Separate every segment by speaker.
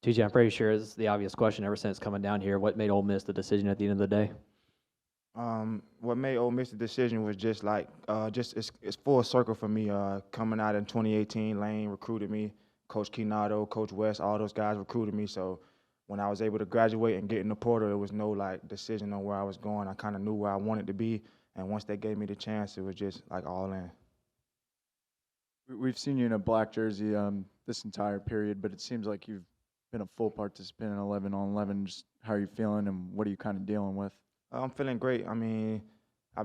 Speaker 1: TJ, I'm pretty sure it's the obvious question ever since coming down here. What made Ole Miss the decision at the end of the day?
Speaker 2: What made Ole Miss the decision was just like it's full circle for me. Coming out in 2018, Lane recruited me. Coach Kinado, Coach West, all those guys recruited me. So when I was able to graduate and get in the portal, there was no like decision on where I was going. I kind of knew where I wanted to be, and once they gave me the chance, it was just like all in.
Speaker 3: We've seen you in a black jersey this entire period, but it seems like you've been a full participant in 11 on 11. Just how are you feeling, and what are you kind of dealing with?
Speaker 2: I'm feeling great. I mean, I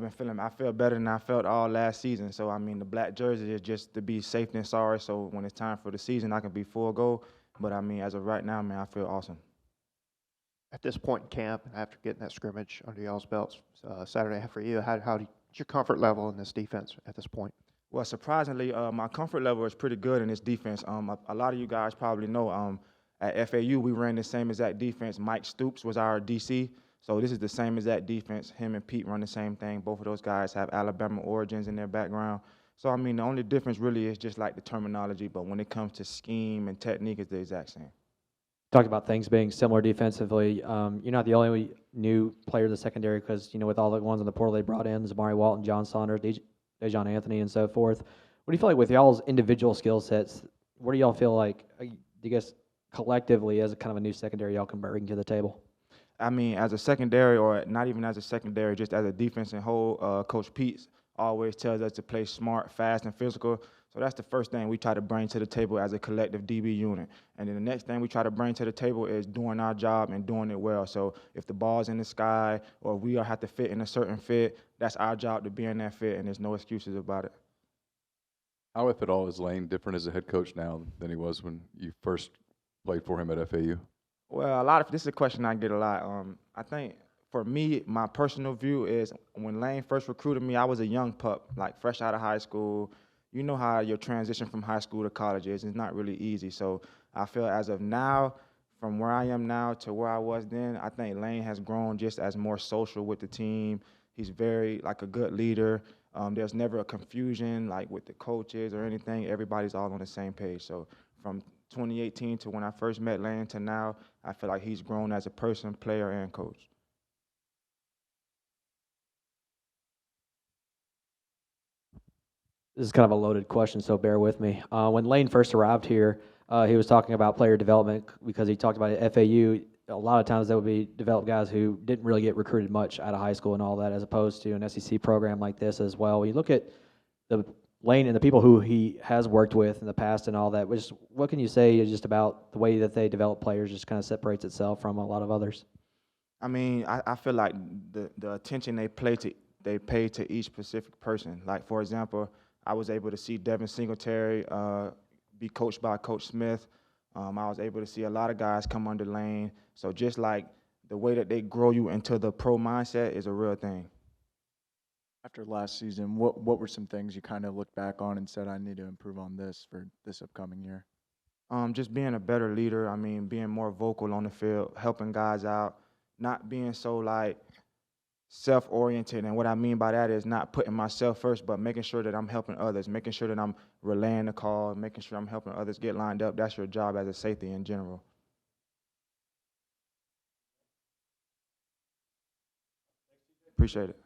Speaker 2: feel better than I felt all last season. So, I mean, the black jersey is just to be safe than sorry. So when it's time for the season, I can be full go. But, I mean, as of right now, man, I feel awesome.
Speaker 4: At this point in camp, and after getting that scrimmage under y'all's belts Saturday for you, what's your comfort level in this defense at this point?
Speaker 2: Well, surprisingly, my comfort level is pretty good in this defense. A lot of you guys probably know at FAU, we ran the same exact defense. Mike Stoops was our DC. So this is the same exact defense. Him and Pete run the same thing. Both of those guys have Alabama origins in their background. So, I mean, the only difference really is just like the terminology. But when it comes to scheme and technique, it's the exact same.
Speaker 1: Talked about things being similar defensively. You're not the only new player in the secondary because, with all the ones on the portal they brought in, Zamari Walton, John Saunders, Dejon Anthony, and so forth. What do you feel like with y'all's individual skill sets, what do y'all feel like, I guess, collectively as a kind of a new secondary y'all can bring to the table?
Speaker 2: I mean, as a secondary, or not even as a secondary, just as a defense and whole, Coach Pete always tells us to play smart, fast, and physical. So that's the first thing we try to bring to the table as a collective DB unit. And then the next thing we try to bring to the table is doing our job and doing it well. So if the ball's in the sky or we have to fit in a certain fit, that's our job to be in that fit, and there's no excuses about it.
Speaker 5: How, if at all, is Lane different as a head coach now than he was when you first played for him at FAU?
Speaker 2: Well, this is a question I get a lot. I think for me, my personal view is when Lane first recruited me, I was a young pup, like fresh out of high school. You know how your transition from high school to college is. It's not really easy. So I feel as of now, from where I am now to where I was then, I think Lane has grown just as more social with the team. He's very like a good leader. There's never a confusion like with the coaches or anything. Everybody's all on the same page. So from 2018 to when I first met Lane to now, I feel like he's grown as a person, player, and coach.
Speaker 1: This is kind of a loaded question, so bear with me. When Lane first arrived here, he was talking about player development because he talked about at FAU. A lot of times there would be developed guys who didn't really get recruited much out of high school and all that, as opposed to an SEC program like this as well. When you look at the Lane and the people who he has worked with in the past and all that, what can you say just about the way that they develop players just kind of separates itself from a lot of others?
Speaker 2: I mean, I feel like the attention they pay to each specific person. Like, for example, I was able to see Devin Singletary be coached by Coach Smith. I was able to see a lot of guys come under Lane. So just like the way that they grow you into the pro mindset is a real thing.
Speaker 3: After last season, what were some things you kind of looked back on and said, I need to improve on this for this upcoming year?
Speaker 2: Just being a better leader. I mean, being more vocal on the field, helping guys out, not being so like self-oriented. And what I mean by that is not putting myself first, but making sure that I'm helping others, making sure that I'm relaying the call, making sure I'm helping others get lined up. That's your job as a safety in general. Appreciate it.